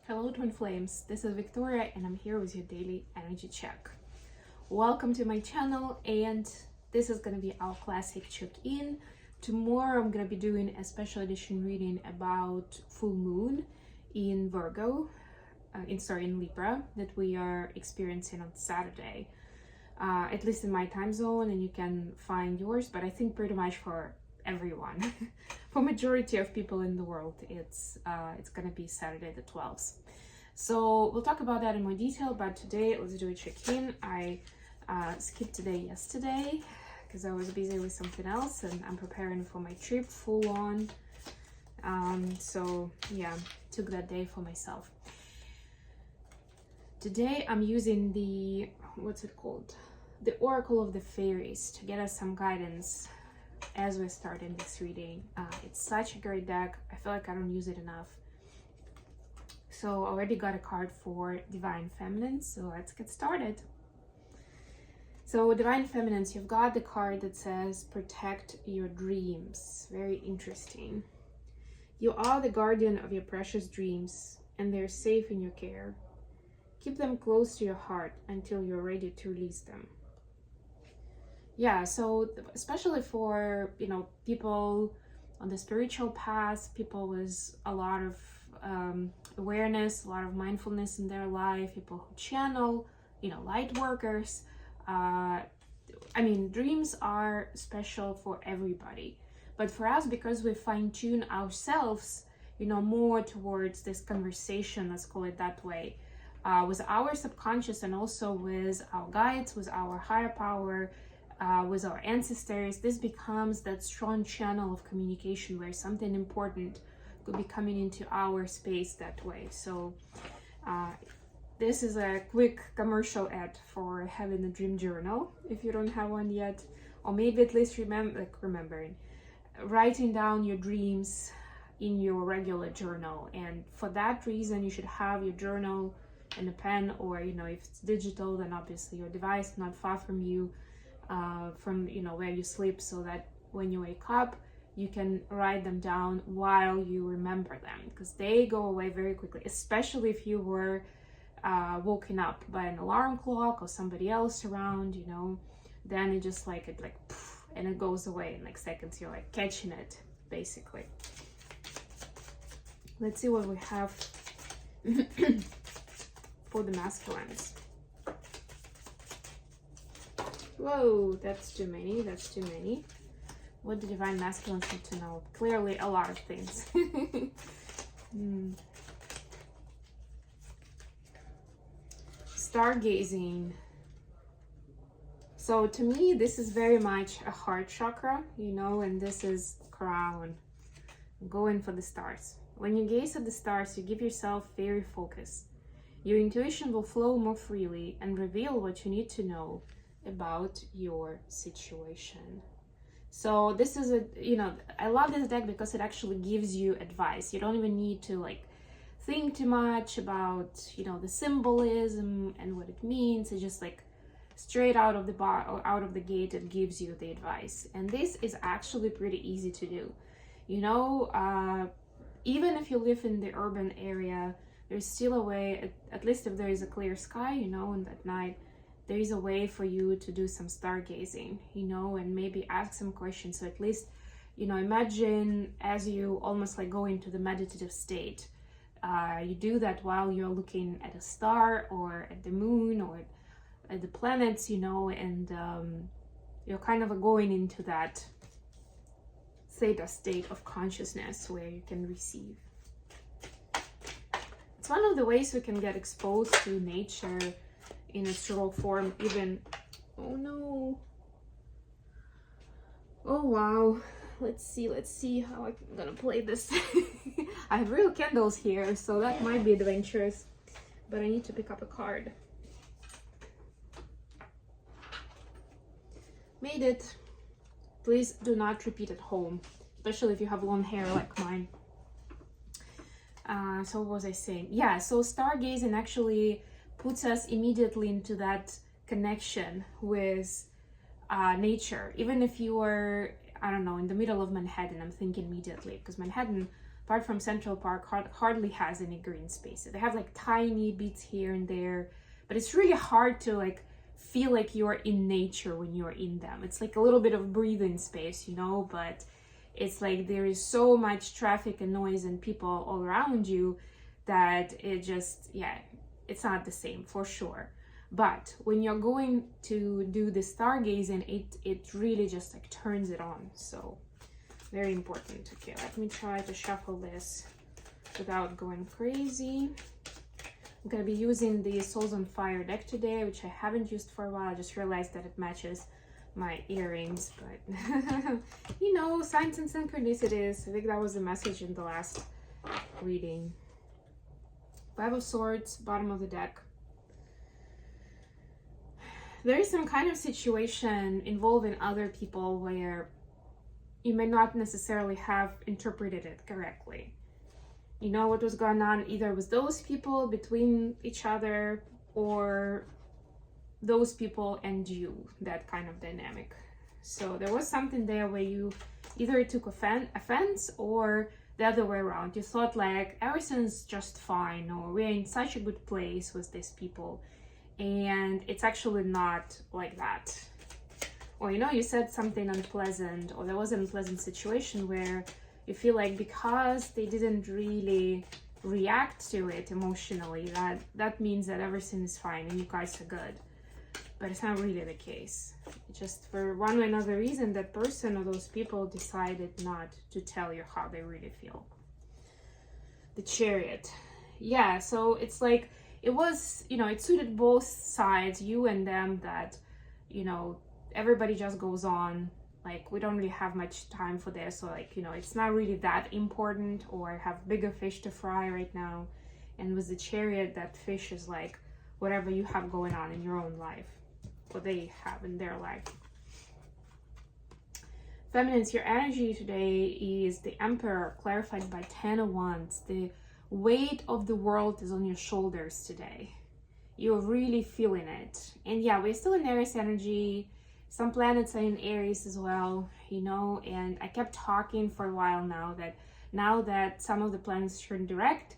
Hello Twin Flames, this is Victoria and I'm here with your daily energy check. Welcome to my channel, and this is going to be our classic check-in. Tomorrow I'm going to be doing a special edition reading about full moon in Virgo, in Libra, that we are experiencing on Saturday, at least in my time zone, and you can find yours, but I think pretty much for everyone. For majority of people in the world, it's gonna be Saturday the 12th. So we'll talk about that in more detail, but today let's do a check-in. I skipped today yesterday because I was busy with something else, and I'm preparing for my trip full on. So yeah, took that day for myself. Today I'm using the, what's it called? The Oracle of the Fairies to get us some guidance as we're starting this reading. It's such a great deck. I feel like I don't use it enough. So I already got a card for Divine Feminines, so let's get started. So Divine Feminines, you've got the card that says protect your dreams. Very interesting. You are the guardian of your precious dreams, and they're safe in your care. Keep them close to your heart until you're ready to release them. Yeah, so especially for, people on the spiritual path, people with a lot of awareness, a lot of mindfulness in their life, people who channel, light workers. Dreams are special for everybody. But for us, because we fine-tune ourselves, more towards this conversation, let's call it that way, with our subconscious and also with our guides, with our higher power, with our ancestors, this becomes that strong channel of communication where something important could be coming into our space that way. So this is a quick commercial ad for having a dream journal if you don't have one yet, or maybe at least remembering writing down your dreams in your regular journal. And for that reason, you should have your journal and a pen, or if it's digital, then obviously your device not far from you, from where you sleep, so that when you wake up you can write them down while you remember them, because they go away very quickly, especially if you were woken up by an alarm clock or somebody else around, then it just and it goes away in seconds. You're catching it basically. Let's see what we have for the masculines. Whoa, that's too many. What do Divine Masculines need to know? Clearly a lot of things. Stargazing. So to me, this is very much a heart chakra, and this is crown. Going for the stars. When you gaze at the stars, you give yourself very focus. Your intuition will flow more freely and reveal what you need to know about your situation. So this is I love this deck because it actually gives you advice. You don't even need to think too much about the symbolism and what it means. It's just straight out of the out of the gate, it gives you the advice. And this is actually pretty easy to do. Even if you live in the urban area, there's still a way, at least if there is a clear sky, and that night, there is a way for you to do some stargazing, and maybe ask some questions. So at least, imagine as you almost go into the meditative state. You do that while you're looking at a star or at the moon or at the planets, and you're kind of going into that theta state of consciousness where you can receive. It's one of the ways we can get exposed to nature in its raw form, even. Oh no. Oh wow. Let's see how I'm gonna play this. I have real candles here, so that might be adventurous, but I need to pick up a card. Made it. Please do not repeat at home, especially if you have long hair like mine. So what was I saying? Yeah, so stargazing actually puts us immediately into that connection with nature. Even if you are, I don't know, in the middle of Manhattan, I'm thinking immediately, because Manhattan apart from Central Park, hardly has any green spaces. They have like tiny bits here and there, but it's really hard to like feel like you're in nature when you're in them. It's like a little bit of breathing space, you know, but it's like there is so much traffic and noise and people all around you that it just, yeah, it's not the same for sure. But when you're going to do the stargazing, it really just like turns it on. So very important. Okay, let me try to shuffle this without going crazy. I'm gonna be using the Souls on Fire deck today, which I haven't used for a while. I just realized that it matches my earrings, but you know, signs and synchronicities. I think that was the message in the last reading. Five of Swords, bottom of the deck. There is some kind of situation involving other people where you may not necessarily have interpreted it correctly. You know what was going on either with those people, between each other, or those people and you, that kind of dynamic. So there was something there where you either took offense or the other way around. You thought like everything's just fine, or we're in such a good place with these people, and it's actually not like that. Or, you know, you said something unpleasant, or there was an unpleasant situation where you feel like because they didn't really react to it emotionally, that means that everything is fine and you guys are good. But it's not really the case. Just for one or another reason, that person or those people decided not to tell you how they really feel. The Chariot. Yeah, so it's like, it was, you know, it suited both sides, you and them, that, you know, everybody just goes on. Like, we don't really have much time for this, or like, you know, it's not really that important, or have bigger fish to fry right now. And with the Chariot, that fish is like whatever you have going on in your own life, what they have in their life. Feminines, your energy today is the Emperor, clarified by 10 of Wands. The weight of the world is on your shoulders today. You're really feeling it. And yeah, we're still in Aries energy. Some planets are in Aries as well, you know, and I kept talking for a while now that some of the planets turn direct,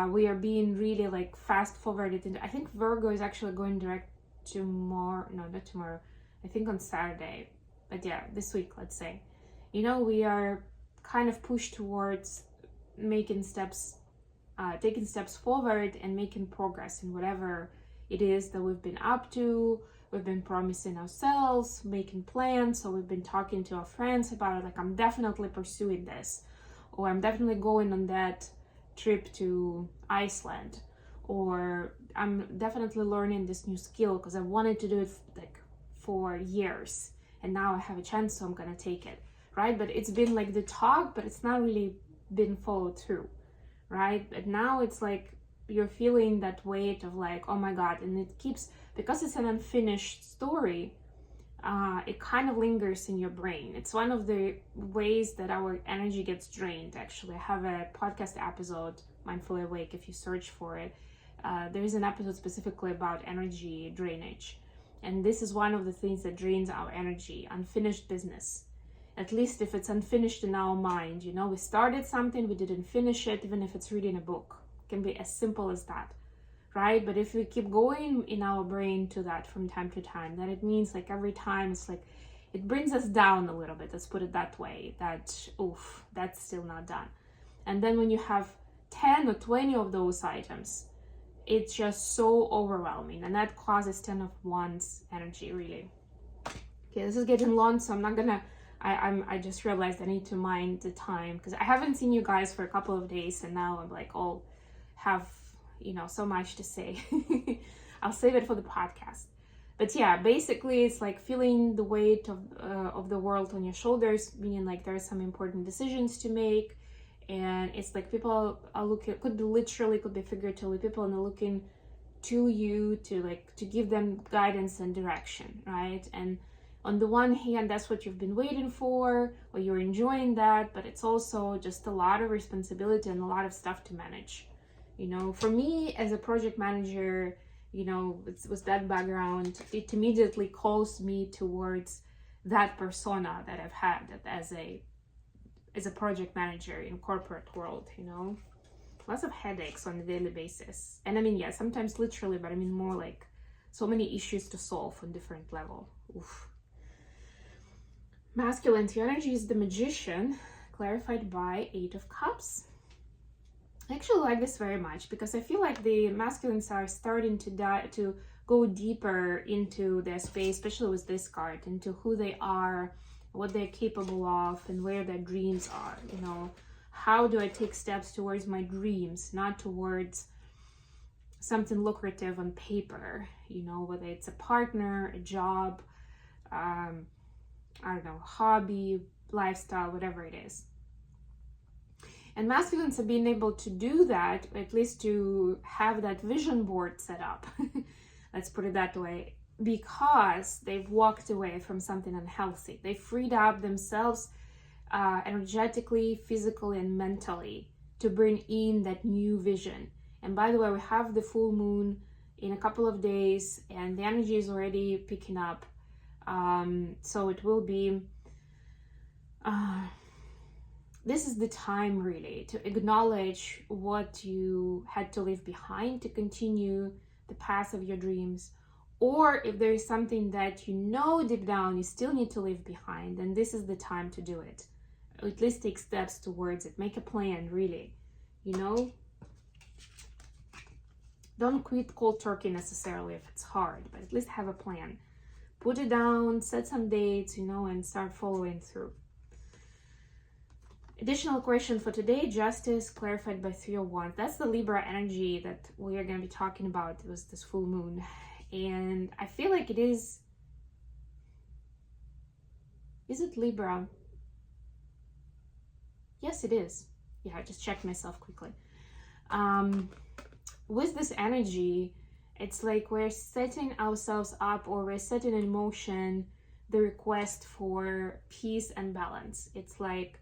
we are being really like fast forwarded. And I think Virgo is actually going direct tomorrow, no, not tomorrow, I think on Saturday, but yeah, this week, let's say. You know, we are kind of pushed towards making steps, taking steps forward and making progress in whatever it is that we've been up to. We've been promising ourselves, making plans. So we've been talking to our friends about it, like, I'm definitely pursuing this, or I'm definitely going on that trip to Iceland, or I'm definitely learning this new skill because I wanted to do it like for years, and now I have a chance, so I'm gonna take it, right? But it's been like the talk, but it's not really been followed through, right? But now it's like you're feeling that weight of like, oh my God, and it keeps, because it's an unfinished story, it kind of lingers in your brain. It's one of the ways that our energy gets drained, actually. I have a podcast episode, Mindfully Awake, if you search for it. There is an episode specifically about energy drainage. And this is one of the things that drains our energy, unfinished business. At least if it's unfinished in our mind, you know, we started something, we didn't finish it, even if it's reading a book. It can be as simple as that. Right? But if we keep going in our brain to that from time to time, then it means like every time it's like, it brings us down a little bit, let's put it that way, that, oof, that's still not done. And then when you have 10 or 20 of those items, it's just so overwhelming, and that causes 10 of Wands energy, really. Okay, this is getting long, so I'm not gonna, I just realized I need to mind the time, because I haven't seen you guys for a couple of days, and now I'm like, all have, you know, so much to say. I'll save it for the podcast. But yeah, basically it's like feeling the weight of the world on your shoulders, meaning like there are some important decisions to make, and it's like people are looking, could be literally, could be figuratively, people are looking to you to give them guidance and direction, right? And on the one hand, that's what you've been waiting for, or you're enjoying that, but it's also just a lot of responsibility and a lot of stuff to manage. You know, for me as a project manager, you know, with that background, it immediately calls me towards that persona that I've had as as a project manager in corporate world, you know. Lots of headaches on a daily basis. And I mean, yeah, sometimes literally, but I mean more like so many issues to solve on different level. Oof. Masculine energy is the Magician, clarified by 8 of Cups. I actually like this very much because I feel like the masculines are starting to go deeper into their space, especially with this card, into who they are, what they're capable of, and where their dreams are. You know, how do I take steps towards my dreams, not towards something lucrative on paper, you know, whether it's a partner, a job, I don't know, hobby, lifestyle, whatever it is. And masculines have been able to do that, at least to have that vision board set up, let's put it that way, because they've walked away from something unhealthy. They freed up themselves energetically, physically, and mentally to bring in that new vision. And by the way, we have the full moon in a couple of days, and the energy is already picking up. So it will be... this is the time really to acknowledge what you had to leave behind to continue the path of your dreams, or if there is something that you know deep down you still need to leave behind, then this is the time to do it. Or at least take steps towards it. Make a plan, really, you know. Don't quit cold turkey necessarily if it's hard, but at least have a plan. Put it down, set some dates, you know, and start following through. Additional question for today, Justice, clarified by 3 of Wands. That's the Libra energy that we are going to be talking about. It was this full moon. And I feel like it is... Is it Libra? Yes, it is. Yeah, I just checked myself quickly. With this energy, it's like we're setting ourselves up, or we're setting in motion the request for peace and balance. It's like,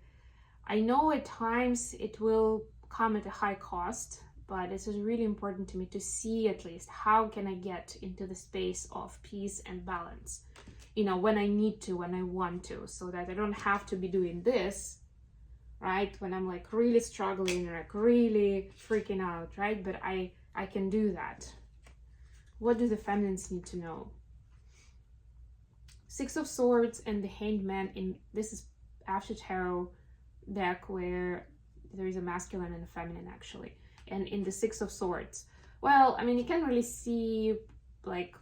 I know at times it will come at a high cost, but this is really important to me to see at least how can I get into the space of peace and balance, you know, when I need to, when I want to, so that I don't have to be doing this, right, when I'm like really struggling, like really freaking out, right? But I can do that. What do the feminines need to know? 6 of Swords and the Hanged Man. In this is after tarot deck where there is a masculine and a feminine actually, and in the 6 of Swords, well, I mean, you can't really see like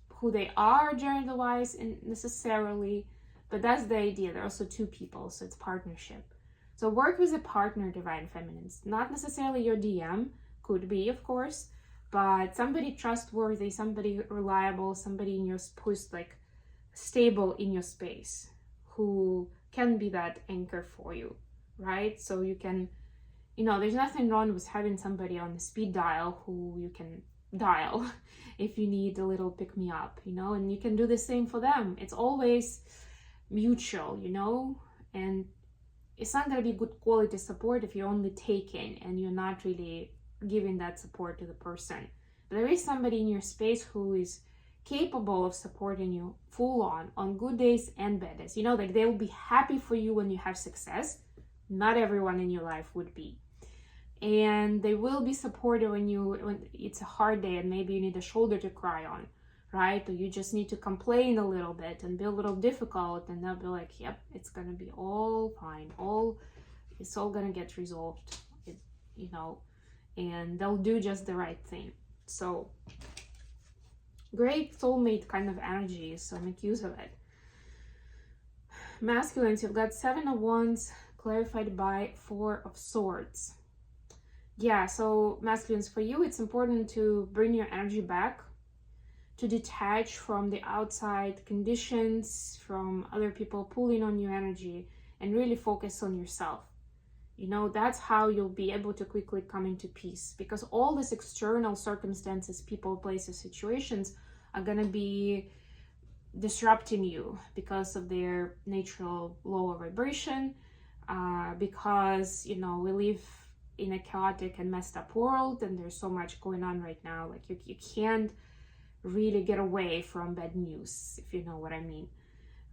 who they are gender wise and necessarily, but that's the idea. There are also 2 people, so it's partnership. So work with a partner, Divine Feminines, not necessarily your DM, could be of course, but somebody trustworthy, somebody reliable, somebody in your who's like stable in your space, who can be that anchor for you, right? So you can, you know, there's nothing wrong with having somebody on the speed dial who you can dial if you need a little pick me up, you know, and you can do the same for them. It's always mutual, you know, and it's not going to be good quality support if you're only taking and you're not really giving that support to the person. But there is somebody in your space who is capable of supporting you full on good days and bad days. You know, like they will be happy for you when you have success. Not everyone in your life would be. And they will be supportive when it's a hard day and maybe you need a shoulder to cry on, right? Or you just need to complain a little bit and be a little difficult, and they'll be like, yep, it's gonna be all fine. It's all gonna get resolved, you know, and they'll do just the right thing. So great soulmate kind of energy, so make use of it. Masculines, you've got 7 of Wands, clarified by 4 of Swords. Yeah, so masculines, for you, it's important to bring your energy back, to detach from the outside conditions, from other people pulling on your energy, and really focus on yourself. You know, that's how you'll be able to quickly come into peace, because all these external circumstances, people, places, situations are going to be disrupting you because of their natural lower vibration, because, you know, we live in a chaotic and messed up world, and there's so much going on right now. Like you can't really get away from bad news, if you know what I mean.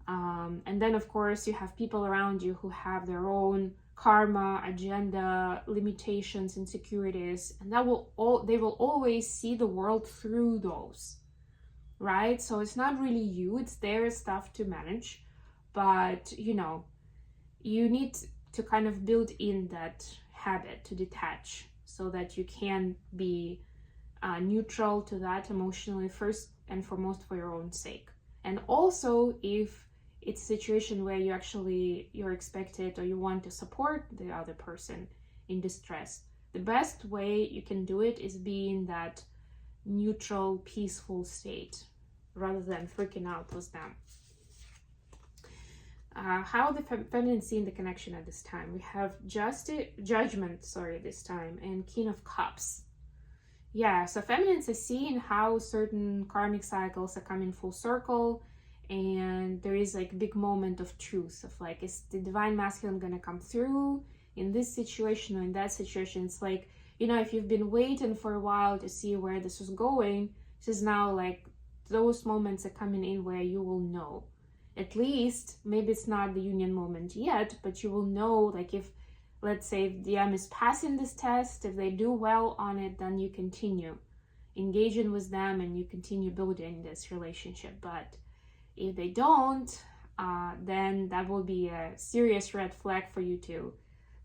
And then of course you have people around you who have their own karma, agenda, limitations, insecurities, and they will always see the world through those, right? So it's not really you, it's their stuff to manage, but you know, you need to kind of build in that habit to detach so that you can be neutral to that emotionally, first and foremost for your own sake. And also, if it's a situation where you're expected or you want to support the other person in distress, the best way you can do it is be in that neutral, peaceful state rather than freaking out with them. How the feminine see in the connection at this time? We have judgment, this time, and King of Cups. Yeah, so feminines are seeing how certain karmic cycles are coming full circle, and there is like a big moment of truth of like, is the divine masculine gonna come through in this situation or in that situation? It's like, you know, if you've been waiting for a while to see where this was going, this is now like those moments are coming in where you will know. At least, maybe it's not the union moment yet, but you will know, like, if, let's say, if DM is passing this test, if they do well on it, then you continue engaging with them and you continue building this relationship. But if they don't, then that will be a serious red flag for you to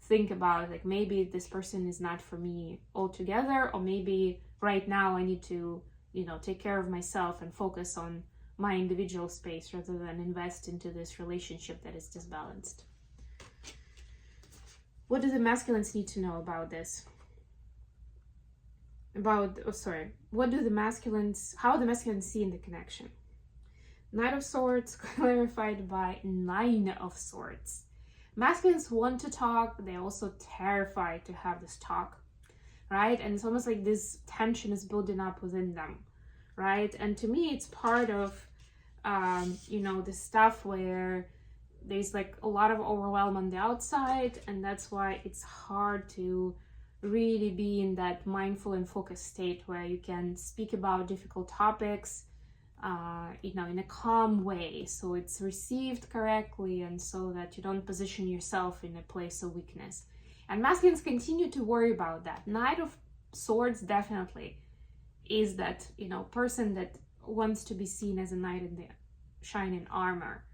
think about, like, maybe this person is not for me altogether, or maybe right now I need to, you know, take care of myself and focus on my individual space rather than invest into this relationship that is disbalanced. What do the masculines need to know about this? What do the masculines, how the masculines see in the connection? Knight of Swords clarified by Nine of Swords. Masculines want to talk, but they're also terrified to have this talk, right? And it's almost like this tension is building up within them, right? And to me, it's part of, you know, the stuff where there's like a lot of overwhelm on the outside, and that's why it's hard to really be in that mindful and focused state where you can speak about difficult topics, you know, in a calm way, so it's received correctly and so that you don't position yourself in a place of weakness. And masculines continue to worry about that. Knight of Swords definitely is that, you know, person that wants to be seen as a knight in the shining armor,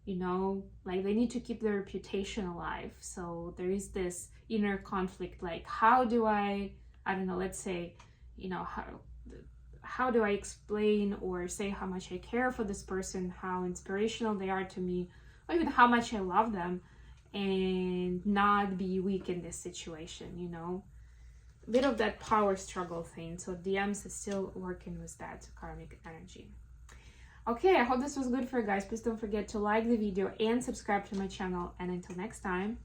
you know, like they need to keep their reputation alive. So there is this inner conflict, like, how do I don't know, let's say, you know, how do I explain or say how much I care for this person, how inspirational they are to me, or even how much I love them, and not be weak in this situation, you know? A bit of that power struggle thing. So DMs is still working with that karmic energy. Okay, I hope this was good for you guys. Please don't forget to like the video and subscribe to my channel. And until next time,